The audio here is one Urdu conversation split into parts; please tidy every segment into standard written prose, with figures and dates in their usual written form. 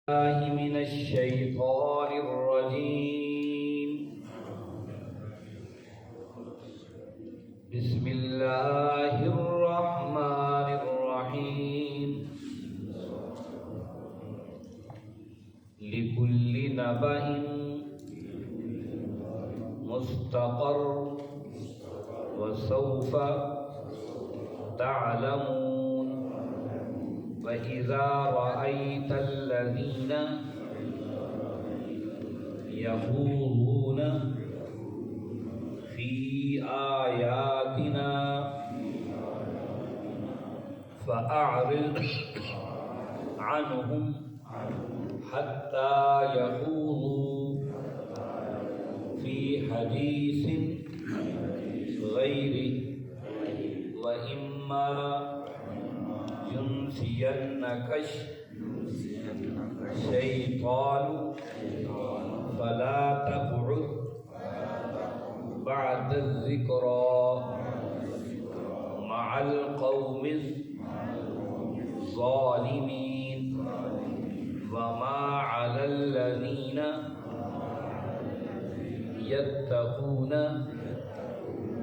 الله من الشيطان الرجيم. بسم الله الرحمن الرحيم. لكل نبأ مستقر وسوف تعلمون. وَإِذَا رَأَيْتَ الَّذِينَ يَخُوضُونَ فِي آيَاتِنَا فَأَعْرِضْ عَنْهُمْ حَتَّى يَخُوضُوا فِي حَدِيثٍ غَيْرِهِ وَإِمَّا ينسينك الشيطان فلا تقعد بعد الذكرى مع القوم الظالمين. وما على الذين يتقون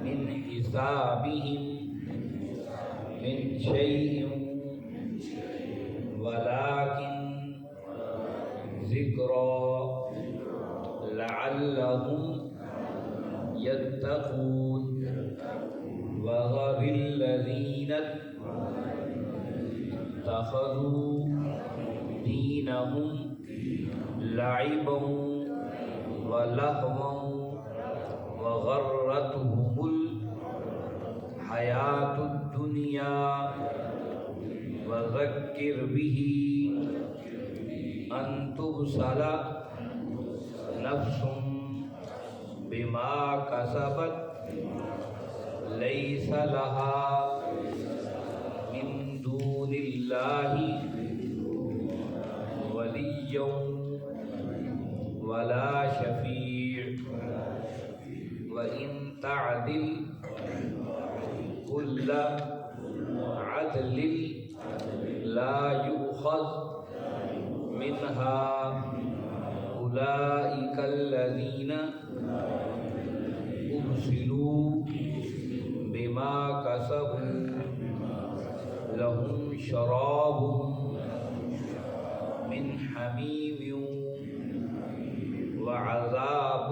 من حسابهم من شيء ولكن ذکرى لعلهم يتقون. وذر الذين اتخذوا دينهم لعبا ولهوا وغرتهم الحياة الدنيا وذکر به ان تبصر نفس بما کسبت لیس لها من دون اللہ ولی ولا شفیع. وإن تعدل كل عدل لا يؤخذ منها. أولئك الذين أبسلوا بما كسبوا لهم شراب من حميم وعذاب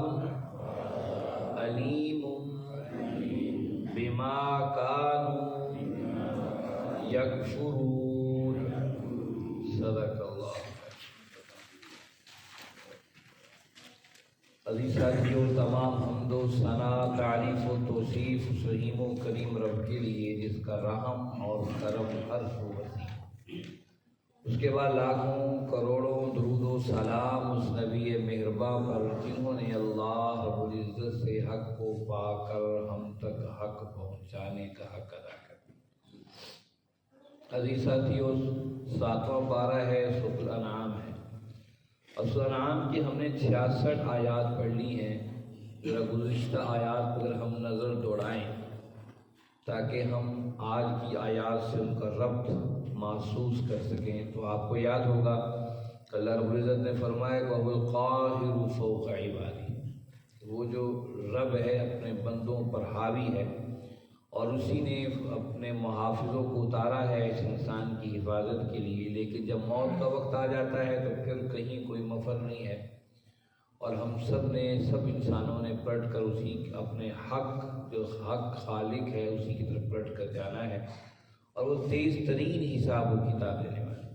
أليم بما كانوا یکفرون. صدق اللہ. عزیز ساتھیو، تمام حمد و ثنا، تعریف و توصیف اس رحیم و کریم رب کے لیے جس کا رحم اور کرم عرش و وسیع. اس کے بعد لاکھوں کروڑوں درود و سلام اس نبی مہرباں پر جنہوں نے اللہ رب العزت سے حق کو پا کر ہم تک حق پہنچانے کا حق ادا کر. عزیز ساتھیو، 7واں پارہ ہے، سورۃ الانعام ہے. اور سورۃ الانعام کی ہم نے 66 آیات پڑھ لی ہیں. ذرا گزشتہ آیات پر ہم نظر دوڑائیں تاکہ ہم آج کی آیات سے ان کا ربط محسوس کر سکیں. تو آپ کو یاد ہوگا کہ اللہ رب العزت نے فرمایا کہ وَهُوَ الْقَاهِرُ فَوْقَ عِبَادِهِ، وہ جو رب ہے اپنے بندوں پر حاوی ہے، اور اسی نے اپنے محافظوں کو اتارا ہے اس انسان کی حفاظت کے لیے. لیکن جب موت کا وقت آ جاتا ہے تو پھر کہیں کوئی مفر نہیں ہے، اور ہم سب انسانوں نے پلٹ کر اسی اپنے حق، جو حق خالق ہے، اسی کی طرف پلٹ کر جانا ہے، اور وہ تیز ترین حساب و کتاب لینے والا.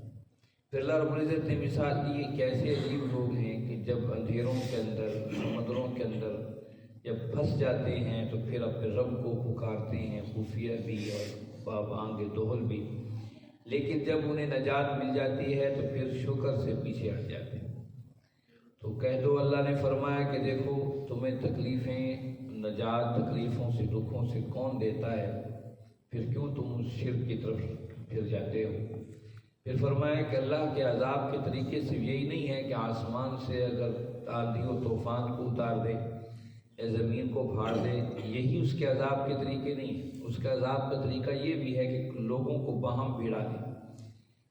پھر اللہ رب العزت نے مثال دی کیسے عجیب لوگ ہیں کہ جب اندھیروں کے اندر، سمندروں کے اندر جب پھنس جاتے ہیں تو پھر اپنے رب کو پکارتے ہیں، خفیہ بھی اور بانگ دہل بھی. لیکن جب انہیں نجات مل جاتی ہے تو پھر شکر سے پیچھے ہٹ جاتے ہیں. تو کہہ دو، اللہ نے فرمایا کہ دیکھو تمہیں تکلیفیں، نجات تکلیفوں سے، دکھوں سے کون دیتا ہے، پھر کیوں تم اس شرک کی طرف پھر جاتے ہو. پھر فرمایا کہ اللہ کے عذاب کے طریقے صرف یہی نہیں ہے کہ آسمان سے اگر آندھی و طوفان کو اتار دے یا زمین کو پھاڑ دے، یہی اس کے عذاب کے طریقے نہیں ہیں. اس کا عذاب کا طریقہ یہ بھی ہے کہ لوگوں کو باہم بھیڑا دے.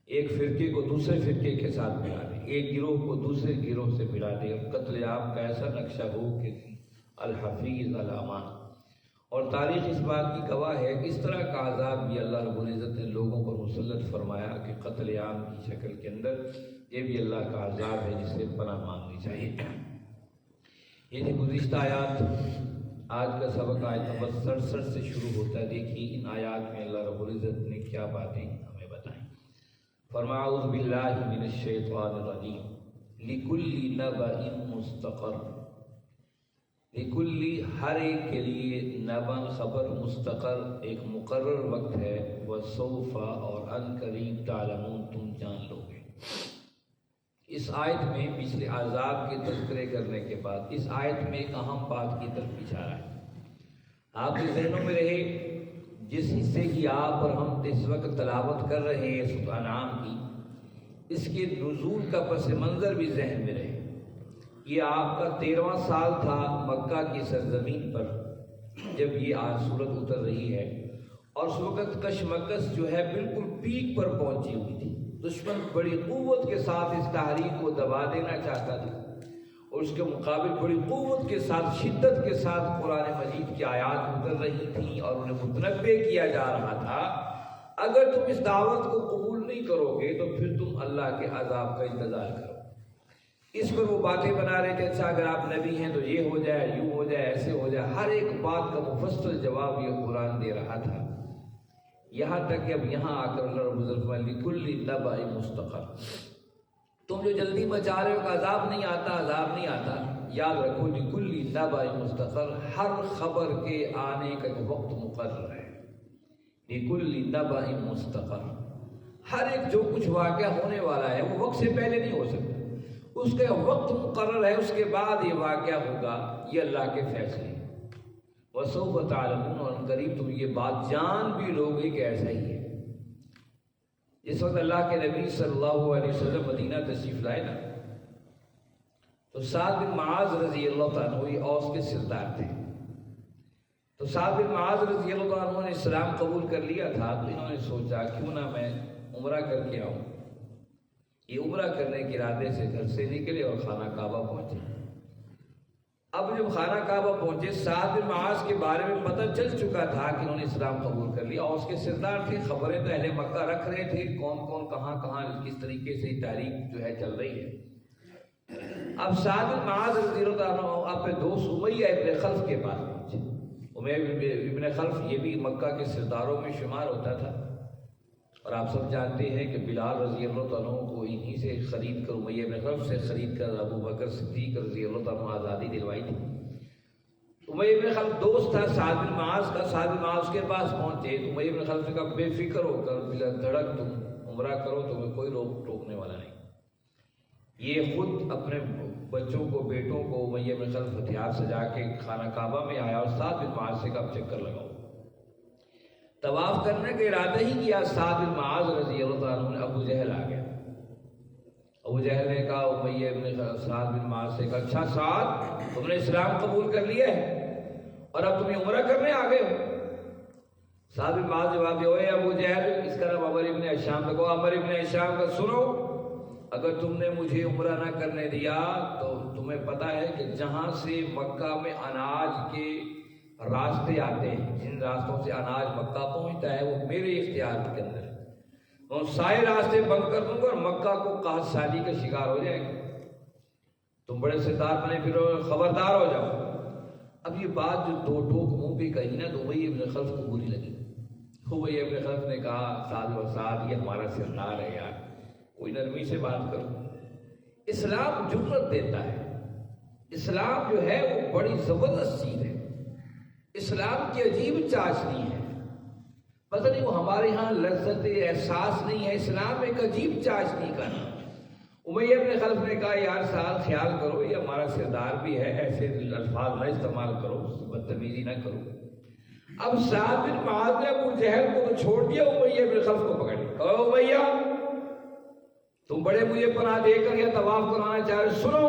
ایک فرقے کو دوسرے فرقے کے ساتھ ملا دے، ایک گروہ کو دوسرے گروہ سے ملا دے، اور قتل عام کا ایسا نقشہ ہو کہ الحفیظ الامان۔ اور تاریخ اس بات کی گواہ ہے کہ اس طرح کا عذاب بھی اللہ رب العزت نے لوگوں پر مسلط فرمایا کہ قتل عام کی شکل کے اندر یہ بھی اللہ کا عذاب ہے جس سے پناہ مانگنی چاہیے۔ یہ تھی گزشتہ آیات۔ آج کا سبق آیت نمبر 67 سے شروع ہوتا ہے۔ دیکھیے ان آیات میں اللہ رب العزت نے کیا باتیں ہمیں بتائیں۔ فرمایا اعوذ باللہ من الشیطان الرجیم لکل نبأ مستقر، لکل ہر ایک کے لیے، نبأ خبر، مستقر ایک مقرر وقت ہے، وسوف اور ان قریب، تعلمون تم جان لو گے۔ اس آیت میں پچھلے عذاب کے تذکرے کرنے کے بعد اس آیت میں ایک اہم بات کی طرف اشارہ ہے۔ آپ کے ذہنوں میں رہے جس حصے کی آپ اور ہم اس وقت تلاوت کر رہے ہیں سورۃ انعام کی، اس کے نزول کا پس منظر بھی ذہن میں رہے۔ یہ آپ کا 13واں سال تھا مکہ کی سرزمین پر جب یہ سورت اتر رہی ہے، اور اس وقت کشمکش جو ہے بالکل پیک پر پہنچی ہوئی تھی۔ دشمن بڑی قوت کے ساتھ اس تحریک کو دبا دینا چاہتا تھا، اور اس کے مقابل بڑی قوت کے ساتھ، شدت کے ساتھ قرآن مجید کی آیات اتر رہی تھیں اور انہیں متنبع کیا جا رہا تھا اگر تم اس دعوت کو قبول نہیں کرو گے تو پھر تم اللہ کے عذاب کا انتظار کرو۔ اس پر وہ باتیں بنا رہے تھے، اچھا اگر آپ نبی ہیں تو یہ ہو جائے، یوں ہو جائے، ایسے ہو جائے، ہر ایک بات کا مفصل جواب یہ قرآن دے رہا تھا، یہاں تک کہ اب یہاں آ کر اللہ رب العزت فرمایا لکل نبأ مستقر، تم جو جلدی مچا رہے ہو کہ عذاب نہیں آتا، عذاب نہیں آتا، یاد رکھو لکل نبأ مستقر، ہر خبر کے آنے کا ایک وقت مقرر ہے۔ لکل نبأ مستقر، ہر ایک جو کچھ واقعہ ہونے والا ہے وہ وقت سے پہلے نہیں ہو سکتا، اس کا وقت مقرر ہے، اس کے بعد یہ واقعہ ہوگا، یہ اللہ کے فیصلے ہیں۔ وسوف تعلمون، اور قریب تم یہ بات جان بھی لوگے کہ ایسا ہی ہے۔ جس وقت اللہ کے نبی صلی اللہ علیہ وسلم مدینہ تشریف لائے نا، تو سعد بن معاذ رضی اللہ تعالیٰ عنہ یہ اوس کے سردار تھے۔ تو سعد بن معاذ رضی اللہ تعالیٰ عنہ نے اسلام قبول کر لیا تھا، تو انہوں نے سوچا کیوں نہ میں عمرہ کر کے آؤں۔ یہ عمرہ کرنے کے ارادے سے گھر سے نکلے اور خانہ کعبہ پہنچے۔ اب جب خانہ کعبہ پہنچے، سعد بن معاذ کے بارے میں پتہ چل چکا تھا کہ انہوں نے اسلام قبول کر لیا، اور اس کے سردار تھے، خبریں تو اہل مکہ رکھ رہے تھے کون کون کہاں کہاں کس طریقے سے تاریخ جو ہے چل رہی ہے۔ اب سعد بن معاذ رضی اللہ عنہ اپنے دوست امیہ ابن خلف کے پاس پہنچے۔ امیہ ابن خلف یہ بھی مکہ کے سرداروں میں شمار ہوتا تھا، اور آپ سب جانتے ہیں کہ بلال رضی اللہ عنہ کو انہی سے خرید کر، امیہ بن خلف سے خرید کر ابو بکر صدیق رضی اللہ عنہ آزادی دلوائی تھی۔ امیہ بن خلف دوست تھا سعد بن معاذ کا، سعد بن معاذ کے پاس پہنچے تو امیہ بن خلف نے کہا بے فکر ہو کر بلا دھڑک تم عمرہ کرو، تمہیں کوئی ٹوکنے والا نہیں۔ یہ خود اپنے بچوں کو، بیٹوں کو امیہ بن خلف ہتھیار سجا کے خانہ کعبہ میں آیا، اور سعد بن معاذ سے کہا چکر لگاؤ۔ طواف کرنے کا ارادہ ہی کیا، سعد بن معاذ رضی اللہ عنہ نے، ابو جہل آ گیا۔ ابو جہل نے کہا امیہ بن سعد بن معاذ سے کہا اچھا سعد تم نے اسلام قبول کر لیا ہے اور اب تم عمرہ کرنے آ گئے ہو؟ سعد بن معاذ جواب دیا، اے ابو جہل، اس کا نام عمر ابن ہشام تھا، کہو عمر ابن ہشام کا سنو، اگر تم نے مجھے عمرہ نہ کرنے دیا تو تمہیں پتہ ہے کہ جہاں سے مکہ میں اناج کے راستے آتے ہیں، جن راستوں سے اناج مکہ پہنچتا ہے وہ میرے اختیار کے اندر ہے، میں سارے راستے بند کر دوں گا اور مکہ کو قحط سالی کا شکار ہو جائے گا، تم بڑے سردار بنے پھر خبردار ہو جاؤ۔ اب یہ بات جو دو ٹوک منہ پہ کہی نا تو امیہ ابن خلف کو بری لگی۔ امیہ ابن خلف نے کہا سعد یہ ہمارا سردار ہے یار، کوئی نرمی سے بات کرو۔ اسلام جرأت دیتا ہے، اسلام جو ہے وہ بڑی زبردست چیز ہے، اسلام کی عجیب چاشنی ہے، پتہ نہیں وہ ہمارے ہاں لذت احساس نہیں ہے، اسلام ایک عجیب چاشنی کا نام۔ امیہ ابن خلف نے کہا یار سعد خیال کرو یہ ہمارا سردار بھی ہے، ایسے الفاظ نہ استعمال کرو، بدتمیزی نہ کرو۔ اب سعد بن معاذ نے ابو جہل کو تو چھوڑ دیا، امیہ ابن خلف کو پکڑ لیا، کہو امیہ تم بڑے مجھے پناہ دے کر یا طواف کرانا چاہ رہے، سنو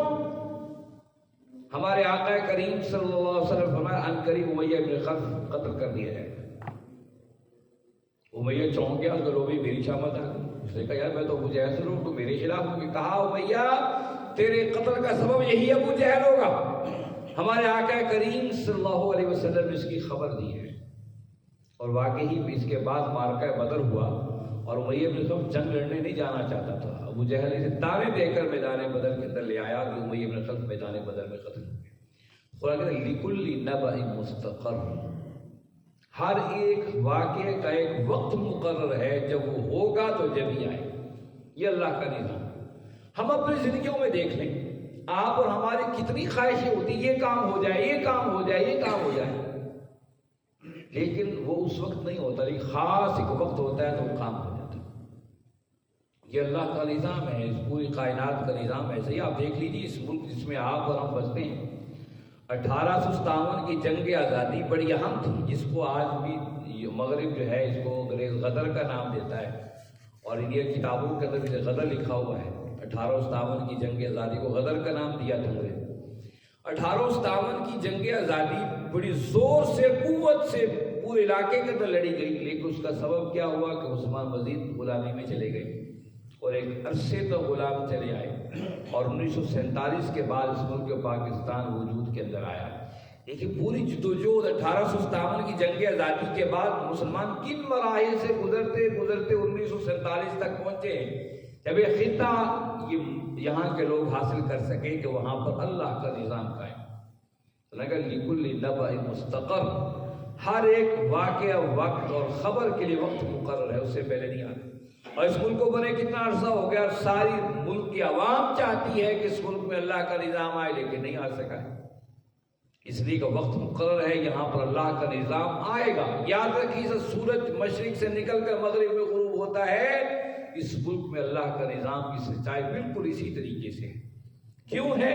ہمارے آقا کریم صلی اللہ علیہ وسلم فرمایا ان قریب امیہ ابن خلف قتل کر دیا جائے گا۔ امیہ چونک گیا، اس کا لوبی میری شامت آ گئی، اس نے کہا یار میں تو ابو جہل سے ہوں، تو میرے خلاف ہوں گے؟ کہا امیہ تیرے قتل کا سبب یہی ابو جہل ہوگا۔ ہمارے آقا کریم صلی اللہ علیہ وسلم نے اس کی خبر دی ہے، اور واقعی اس کے بعد معرکہ بدر ہوا اور امیہ بن خلف جنگ لڑنے نہیں جانا چاہتا تھا۔ ابو جہل اسے تانے دے کر میدان بدر کے اندر لے آیا کہ امیہ بن خلف میدان بدر میں قتل ہو گئے۔ قرآن کہتا ہے لِكُلِّ نَبَإٍ مُسْتَقَرٌّ، ہر ایک واقعے کا ایک وقت مقرر ہے، جب وہ ہوگا تو جب ہی آئے۔ یہ اللہ کا نظام۔ ہم اپنی زندگیوں میں دیکھ لیں، آپ اور ہماری کتنی خواہشیں ہوتی ہیں، یہ کام ہو جائے، یہ کام ہو جائے، یہ کام ہو جائے، لیکن وہ اس وقت نہیں ہوتا، لیکن خاص ایک وقت ہوتا ہے تو وہ کام ہو جاتا ہے۔ یہ اللہ کا نظام ہے، اس پوری کائنات کا نظام ایسے ہی۔ آپ دیکھ لیجیے اس ملک جس میں آپ اور ہم بستے ہیں، 1857 کی جنگ آزادی بڑی اہم تھی، جس کو آج بھی مغرب جو ہے اس کو انگریز غدر کا نام دیتا ہے، اور انڈیا کتابوں کے اندر غدر لکھا ہوا ہے۔ 1857 کی جنگ آزادی کو غدر کا نام دیا تھا انگریز۔ 1857 کی جنگ آزادی بڑی زور سے، قوت سے پورے علاقے کے اندر لڑی گئی، لیکن اس کا سبب کیا ہوا کہ مسلمان مزید غلامی میں چلے گئے اور ایک عرصے تک غلام چلے آئے، اور 1947 کے بعد اس ملک پاکستان وجود کے اندر آیا۔ لیکن پوری جدوجہد 1857 کی جنگ آزادی کے بعد مسلمان کن مراحل سے گزرتے گزرتے 1947 تک پہنچے، جب یہ خطہ یہاں کے لوگ حاصل کر سکے کہ وہاں پر اللہ کا نظام قائم۔ لِكُلِّ نَبَإٍ مُسْتَقَرٌّ، ہر ایک واقعہ وقت اور خبر کے لیے وقت مقرر ہے، اس سے پہلے نہیں آتا۔ اور اس ملک کو بنے کتنا عرصہ ہو گیا، ساری ملک کی عوام چاہتی ہے کہ اس ملک میں اللہ کا نظام آئے، لیکن نہیں آ سکا ہے، اس لیے کہ وقت مقرر ہے، یہاں پر اللہ کا نظام آئے گا۔ یاد رکھیے سورج مشرق سے نکل کر مغرب میں غروب ہوتا ہے، اس ملک میں اللہ کا نظام کی سچائی بالکل اسی طریقے سے ہے۔ کیوں ہے؟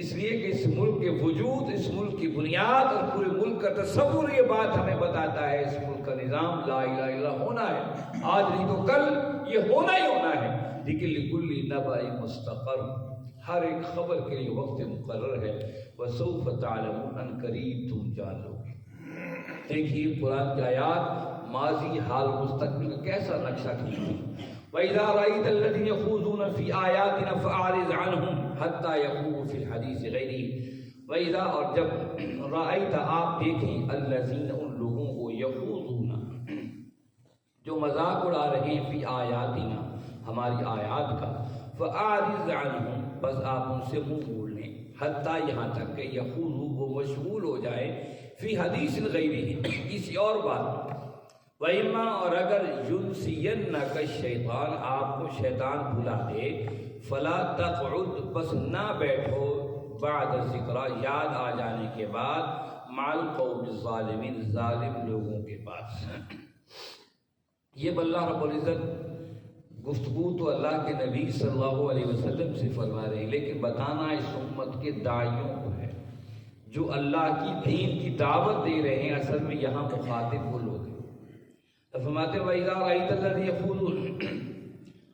اس لیے کہ اس ملک کے وجود، اس ملک کی بنیاد اور پورے ملک کا تصور یہ بات ہمیں بتاتا ہے، اس ملک کا نظام لا الہ الا اللہ ہونا ہے، آج نہیں تو کل یہ ہونا ہی ہونا ہے۔ لیکن لِكُلِّ نَبَإٍ مُسْتَقَرٌّ، ہر ایک خبر کے لیے وقت مقرر ہے۔ وَسَوْفَ تَعْلَمُونَ، ان قریب تم جان لو گے۔ دیکھیے قرآن کی آیات ماضی، حال، مستقبل کا کیسا نقشہ کھینچتی ہیں۔ وَإِذَا رَأَيْتَ الَّذِينَ يَخُوضُونَ فِي آيَاتِنَا فَأَعْرِضْ عَنْهُمْ حَتَّى يَخُوضُوا فِي الْحَدِيثِ غَيْرِهِ۔ وَإِذَا، اور جب رَأَيْتَ آپ دیکھیں، الَّذِينَ ان لوگوں کو، يَخُوضُونَ جو مذاق اڑا رہے ہیں، فی آیاتنا ہماری آیات کا، فَأَعْرِضْ عَنْهُمْ بس آپ ان سے منہ موڑ لیں، حتیٰ یہاں تک کہ یخوضوا وہ مشغول ہو جائے، فی حدیث غیرہ کسی اور بات میں۔ وَإِمَّا، اور اگر يُنْسِيَنَّكَ الشَّيْطَانُ آپ کو شیطان بھلا دے، فَلَا تَقْعُدْ بس نہ بیٹھو، بعد الذِّکْرَىٰ یاد آ جانے کے بعد، مع القوم الظالمین ظالم لوگوں کے پاس۔ یہ اللہ رب العزت گفتگو تو اللہ کے نبی صلی اللہ علیہ وسلم سے فرما رہے ہیں، لیکن بتانا اس امت کے داعیوں کو ہے جو اللہ کی دین کی دعوت دے رہے ہیں۔ اصل میں یہاں مخاطب وہ لوگ ہیں۔ فرماتے ہیں وَإِذَا رَأَيْتَ الَّذِينَ يَخُوضُونَ،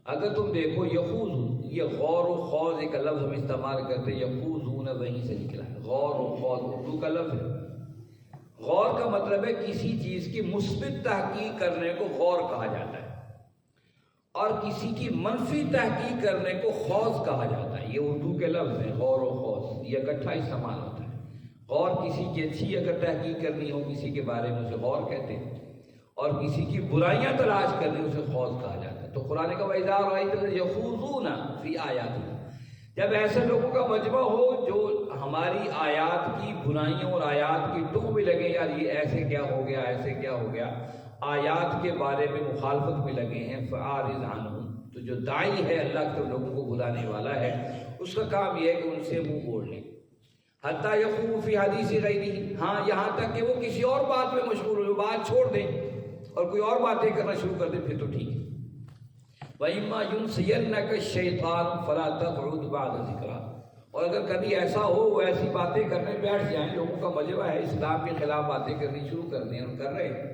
اگر تم دیکھو، یخوض یہ غور و خوض ایک لفظ ہم استعمال کرتے ہیں، یخوضون وہیں سے نکلا ہے، غور و خوض اردو کا لفظ ہے۔ غور کا مطلب ہے کسی چیز کی مثبت تحقیق کرنے کو غور کہا جاتا ہے، اور کسی کی منفی تحقیق کرنے کو خوض کہا جاتا ہے۔ یہ اردو کے لفظ ہیں، غور و خوض، یہ اکٹھا استعمال ہوتا ہے۔ غور کسی کی اچھی اگر تحقیق کرنی ہو کسی کے بارے میں اسے غور کہتے ہیں، اور کسی کی برائیاں تلاش کرنی اسے خوض کہا جاتا ہے۔ تو قرآن کا وَإِذَا رَأَيْتَ الَّذِينَ يَخُوضُونَ فِي آيَاتِنَا، جب ایسے لوگوں کا مجمع ہو جو ہماری آیات کی برائیوں اور آیات کی ٹوہ میں لگے، یار یہ ایسے کیا ہو گیا، ایسے کیا ہو گیا، آیات کے بارے میں مخالفت میں لگے ہیں، فَأَعْرِضْ عَنْهُمْ، تو جو داعی ہے اللہ کے لوگوں کو بلانے والا ہے، اس کا کام یہ ہے کہ ان سے منہ موڑ لیں، حتیٰ یخوضوا فی حدیث غیرہ، ہاں یہاں تک کہ وہ کسی اور بات میں مشغول ہو، بات چھوڑ دیں اور کوئی اور باتیں کرنا شروع کر دیں، پھر تو ٹھیک ہے۔ وَإِمَّا يُنْسِيَنَّكَ الشَّيْطَانُ فَلَا تَقْعُدْ بَعْدَ ذِكْرَىٰ، اور اگر کبھی ایسا ہو وہ ایسی باتیں کرنے بیٹھ جائیں، لوگوں کا مجمع ہے، اسلام کے خلاف باتیں کرنی شروع کر دیں اور کر رہے ہیں،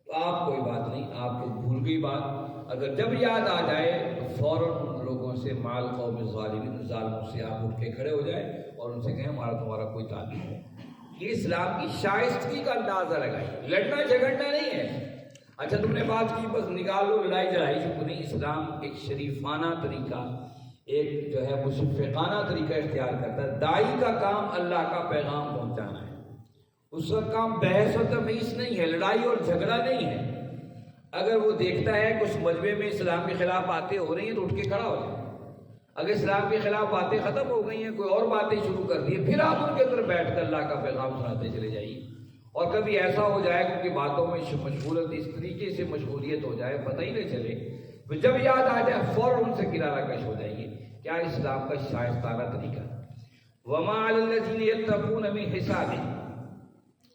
تو آپ کوئی بات نہیں، آپ کو بھول گئی بات، اگر جب یاد آ جائے تو فوراً ان لوگوں سے، مع القوم الظالمین ظالموں سے آپ اٹھ کے کھڑے ہو جائیں اور ان سے کہیں ہمارا تمہارا کوئی تعلق ہے۔ یہ اسلام کی شائستگی کا اندازہ لگائیں، لڑنا جھگڑنا نہیں ہے، اچھا تم نے بات کی بس نکال لو لڑائی جڑائی سے، نہیں، اسلام ایک شریفانہ طریقہ، ایک جو ہے مشفقانہ طریقہ اختیار کرتا ہے۔ داعی کا کام اللہ کا پیغام پہنچانا ہے، اس کا کام بحث و تمیز نہیں ہے، لڑائی اور جھگڑا نہیں ہے۔ اگر وہ دیکھتا ہے کچھ مجمع میں اسلام کے خلاف باتیں ہو رہی ہیں تو اٹھ کے کھڑا ہو جائے، اگر اسلام کے خلاف باتیں ختم ہو گئی ہیں، کوئی اور باتیں شروع کر دی، پھر آپ ان کے اندر بیٹھ کر اللہ کا پیغام سناتے چلے جائیے۔ اور کبھی ایسا ہو جائے کہ باتوں میں مشغولیت اس طریقے سے مشغولیت ہو جائے پتہ ہی نہیں چلے، تو جب یاد آ جائے فوراً ان سے کنارہ کش ہو جائیے۔ کیا اسلام کا شائستانہ طریقہ؟ وَمَا عَلَى الَّذِينَ يَتَّقُونَ مِنْ حِسَابِهِمْ،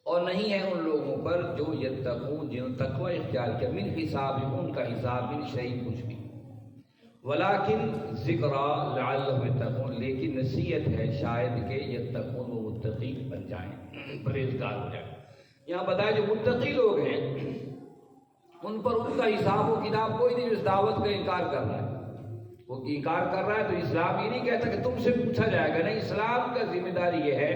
اور نہیں ہے ان لوگوں پر جو یتقون، جنہوں نے تقوی اختیار کیا، من حسابہم، ان کا حساب من شیء کچھ بھی، ولیکن ذکرى لعلہم یتقون، لیکن نصیحت ہے شاید کہ یتقون، وہ متقی بن جائیں، پرہیزگار ہو جائیں۔ یہاں بتایا جو متقی لوگ ہیں ان پر ان کا حساب و کتاب کوئی نہیں، اس دعوت کا انکار کر رہا ہے، وہ انکار کر رہا ہے تو اسلام یہ نہیں کہتا کہ تم سے پوچھا جائے گا، نہیں، اسلام کا ذمہ داری یہ ہے،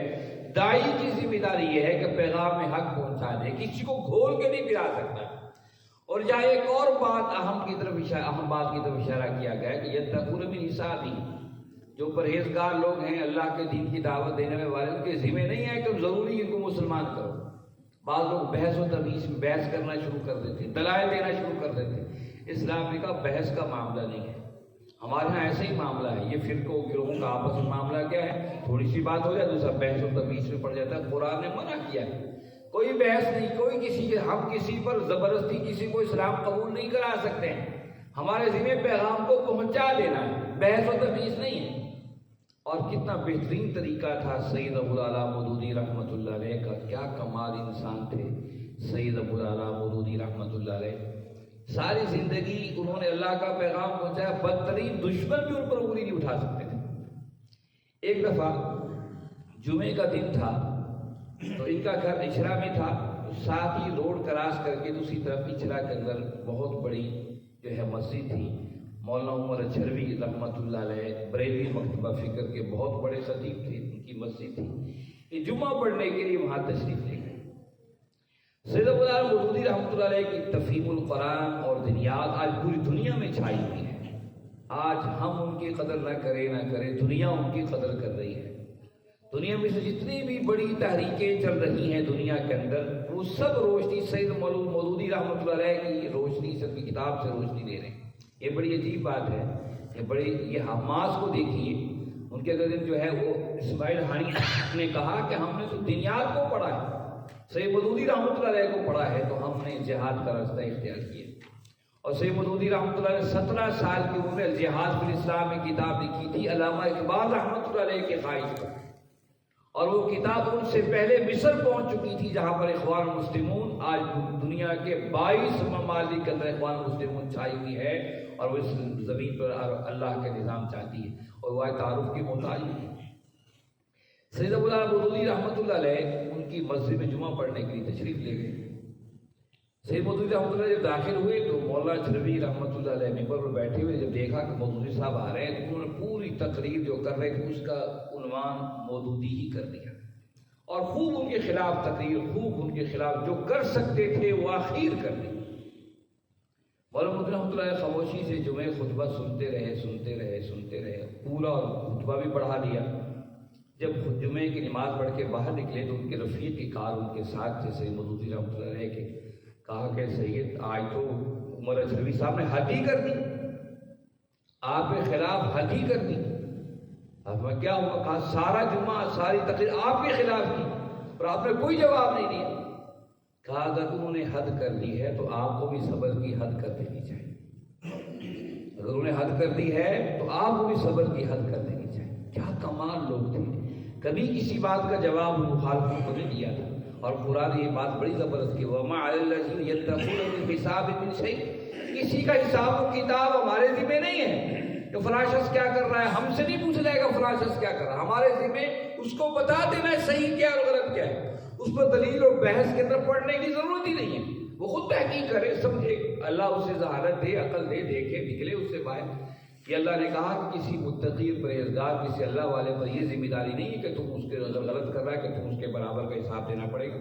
داعی کی ذمہ داری یہ ہے کہ پیغام حق پہنچا دے، کسی کو گھول کے نہیں پلا سکتا۔ اور یہاں ایک اور بات اہم بات کی طرف اشارہ کیا گیا ہے کہ یتقون من حسابہم، جو پرہیزگار لوگ ہیں، اللہ کے دین کی دعوت دینے والے، ان کے ذمہ نہیں ہے کہ ضروری ان کو مسلمان کرو۔ بعض لوگ بحث و تمیز میں بحث کرنا شروع کر دیتے، دلائل دینا شروع کر دیتے۔ اسلام کا بحث کا معاملہ نہیں ہے، ہمارے ہاں ایسے ہی معاملہ ہے۔ یہ فرقوں گروہوں کا آپس میں معاملہ کیا ہے، تھوڑی سی بات ہو جائے دوسرا بحث و تمیز میں پڑ جاتا ہے۔ قرآن نے منع کیا ہے، کوئی بحث نہیں، کوئی ہم کسی پر زبردستی کسی کو اسلام قبول نہیں کرا سکتے ہیں، ہمارے ذمہ پیغام کو پہنچا دینا ہے، بحث و تمیز نہیں ہے۔ اور کتنا بہترین طریقہ تھا سید ابوالعلا مودودی رحمۃ اللہ علیہ کا، کیا کمال انسان تھے سید ابوالعلا مودودی رحمۃ اللہ علیہ۔ ساری زندگی انہوں نے اللہ کا پیغام پہنچایا، بدترین دشمن بھی ان پر انگلی نہیں اٹھا سکتے تھے۔ ایک دفعہ جمعے کا دن تھا تو ان کا گھر اچھرا میں تھا، ساتھ ہی روڈ کراس کر کے دوسری طرف اچھرا کے اندر بہت بڑی جو ہے مسجد تھی، مولانا عمر اچھروی رحمۃ اللہ علیہ بریلوی مکتبہ فکر کے بہت بڑے خطیب تھے، ان کی مسجد تھی۔ یہ جمعہ پڑھنے کے لیے وہاں تشریف لے گئے۔ سید ابوالعلا مودودی رحمۃ اللہ علیہ کی تفہیم القرآن اور دنیات آج پوری دنیا میں چھائی ہوئی ہے۔ آج ہم ان کی قدر نہ کریں، دنیا ان کی قدر کر رہی ہے۔ دنیا میں سے جتنی بھی بڑی تحریکیں چل رہی ہیں دنیا کے اندر، وہ سب روشنی سید مودودی رحمۃ اللہ علیہ کی روشنی سے، کی کتاب سے روشنی لے رہے ہیں۔ یہ بڑی عجیب بات ہے، یہ حماس کو دیکھیے، ان کے اندر جو ہے وہ اسماعیل ہانی نے کہا کہ ہم نے تو دنیات کو پڑھا ہے، سید مودودی رحمۃ اللہ علیہ کو پڑھا ہے، تو ہم نے جہاد کا راستہ اختیار کیا۔ اور سید مودودی رحمۃ اللہ علیہ 17 سال کی عمر میں جہاد فی الاسلام میں کتاب لکھی تھی علامہ اقبال رحمۃ اللہ علیہ کے خواہش پر، اور وہ کتاب ان سے پہلے مصر پہنچ چکی تھی، جہاں پر اخوان المسلمون آج دنیا کے 22 ممالک کے اندر اخوان المسلمون چھائی ہوئی ہے، اور وہ اس زمین پر اللہ کے نظام چاہتی ہے، اور وہ تعارف کی محتاج ہے۔ سید ابوالعلا مودودی رحمۃ اللہ علیہ ان کی مسجد میں جمعہ پڑھنے کے لیے تشریف لے گئے۔ سید مودودی رحمۃ اللہ علیہ جب داخل ہوئے تو مولانا اچھروی رحمۃ اللہ علیہ ممبر پر بیٹھے ہوئے جب دیکھا کہ مودودی صاحب آ رہے ہیں تو انہوں نے پوری تقریر جو کر رہے تھے اس کا عنوان مودودی ہی کر دیا، اور خوب ان کے خلاف تقریر، خوب ان کے خلاف جو کر سکتے تھے وہ آخیر کر دی۔ مولانا رحمۃ اللہ علیہ خاموشی سے جمعہ خطبہ سنتے رہے، پورا خطبہ بھی پڑھا دیا۔ جب جمعے کی نماز پڑھ کے باہر نکلے تو ان کے رفیق کار ان کے ساتھ تھے سید مودودی رحمۃ اللہ علیہ کے، کہا کہ سید آج تو عمر اچھروی صاحب نے حد ہی کر دی، آپ کے خلاف حد ہی کر دی۔ اب میں کیا ہوا؟ کہا سارا جمعہ ساری تقریر آپ کے خلاف کی اور آپ نے کوئی جواب نہیں دیا۔ کہا اگر انہوں نے حد کر لی ہے تو آپ کو بھی صبر کی حد کر دینی چاہیے، اگر انہوں نے حد کر دی ہے تو آپ کو بھی صبر کی حد کر دینی چاہیے۔ کیا کمال لوگ تھے، کبھی کسی بات کا جواب مخالفوں کو نہیں دیا تھا۔ اور قرآن یہ بات بڑی زبردست کی، وَمَا عَلَى الَّذِينَ يَتَّقُونَ مِنْ حِسَابِهِمْ مِنْ شَيْءٍ، کسی کا حساب و کتاب ہمارے ذمہ نہیں ہے کہ فلاں شخص کیا کر رہا ہے، ہم سے نہیں پوچھ لے گا فلاں شخص کیا کر رہا ہے، ہمارے ذمہ اس کو بتا دینا ہے صحیح کیا اور غلط کیا ہے، اس پر دلیل اور بحث کے اندر پڑھنے کی ضرورت ہی نہیں ہے، وہ خود تحقیق کرے، سمجھے، اللہ اسے ذہانت دے، عقل دے، دیکھے نکلے اس سے باہر۔ یہ اللہ نے کہا کہ کسی متقی پرہیزگار کسی اللہ والے پر یہ ذمہ داری نہیں ہے کہ تم اس کے اگر غلط کر رہا ہے کہ تم اس کے برابر کا حساب دینا پڑے گا۔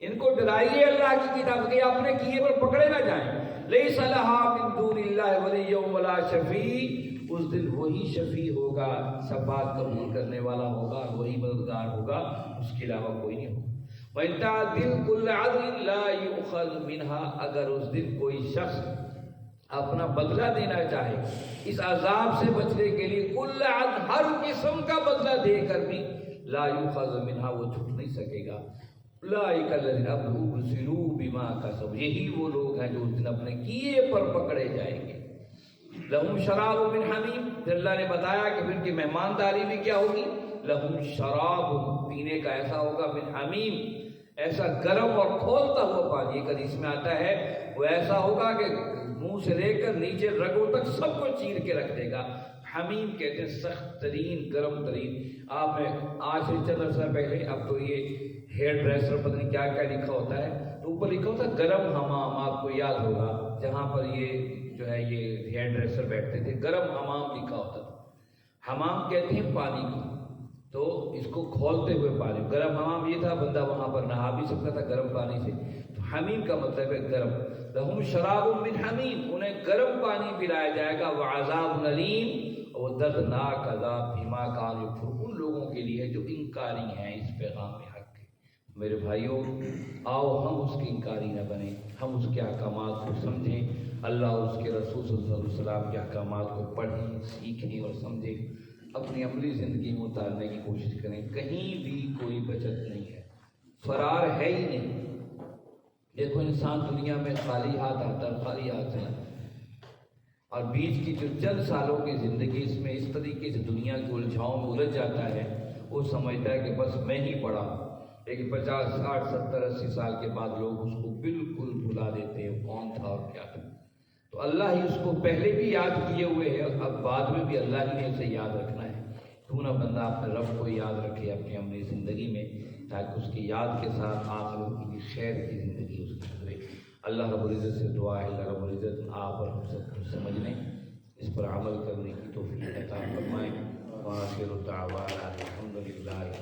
ان کو ڈرائیے اللہ کی کتاب کے اپنے کیے پر پکڑے نہ جائیں۔ لیس لہا من دون اللہ ولی ولا شفیع، اس دن وہی شفیع ہوگا، شفاعت قبول کرنے والا ہوگا، وہی مددگار ہوگا، اس کے علاوہ کوئی نہیں ہوگا۔ وَإِن تَعْدِلْ كُلَّ عَدْلٍ لَا يُؤْخَذْ مِنْهَا، اگر اس دن کوئی شخص اپنا بدلہ دینا چاہے اس عذاب سے بچنے کے لیے، کل عدل، ہر قسم کا بدلہ دے کر بھی، لا یؤخذ منہا، وہ چھوٹ نہیں سکے گا۔ اولئک الذین ابسلوا بما کسبوا، یہی وہ لوگ ہیں جو اس دن اپنے کیے پر پکڑے جائیں گے۔ لہم شراب من حمیم، پھر اللہ نے بتایا کہ پھر کی مہمانداری میں کیا ہوگی، لہم شراب، پینے کا ایسا ہوگا، من حمیم، ایسا گرم اور کھولتا ہوا پانی، ایک حدیث میں آتا ہے وہ ایسا ہوگا کہ منہ سے لے کر نیچے رگوں تک سب کو چیر کے رکھ دے گا۔ حمیم کہتے ہیں سخت ترین، گرم ترین۔ آپ نے آج سے چند عرصہ پہلے، اب تو یہ ہیئر ڈریسر پتہ نہیں کیا کیا لکھا ہوتا ہے، تو اوپر لکھا ہوتا ہے گرم حمام، آپ کو یاد ہوگا جہاں پر یہ جو ہے یہ ہیئر ڈریسر بیٹھتے تھے، گرم حمام لکھا ہوتا تھا۔ حمام کہتے ہیں پانی کو، تو اس کو کھولتے ہوئے پانی، گرم حمام یہ تھا بندہ وہاں پر نہا بھی سکتا تھا گرم پانی سے، تو حمیم کا مطلب ہے گرم۔ لہم شراب من حمیم، انہیں گرم پانی پلایا جائے گا، وعذاب علیم، اور دردناک عذاب، بما کانوا یکفرون، ان لوگوں کے لیے جو انکاری ہیں اس پیغام حق کے۔ میرے بھائیوں، آؤ ہم اس کی انکاری نہ بنیں، ہم اس کے احکامات کو سمجھیں، اللہ اور اس کے رسول صلی اللہ علیہ وسلم کے احکامات کو پڑھیں، سیکھیں اور سمجھیں، اپنی عملی زندگی میں اتارنے کی کوشش کریں۔ کہیں بھی کوئی بچت نہیں ہے، فرار ہے ہی نہیں۔ دیکھو انسان دنیا میں خالی ہاتھ آتا ہے، خالی ہاتھ چلا، اور بیچ کی جو چند سالوں کی زندگی اس میں اس طریقے سے دنیا کی الجھاؤں میں الجھ جاتا ہے، وہ سمجھتا ہے کہ بس میں ہی پڑا ہوں۔ لیکن 50 60 70 80 سال کے بعد لوگ اس کو بالکل بھلا دیتے ہیں کون تھا اور کیا تھا۔ تو اللہ ہی اس کو پہلے بھی یاد کیے ہوئے ہے، اب بعد میں بھی اللہ ہی نے اسے یاد رکھنا ہے۔ کیوں نہ بندہ اپنے رب کو یاد رکھے اپنی عملی زندگی میں، تاکہ اس کی یاد کے ساتھ آخرت کی خیر کی زندگی اس کی گزرے۔ اللہ رب العزت سے دعا ہے، اللہ رب العزت آپ اور ہم سب کو سمجھنے، اس پر عمل کرنے کی توفیق عطا فرمائے۔ وآخر دعوانا الحمدللہ۔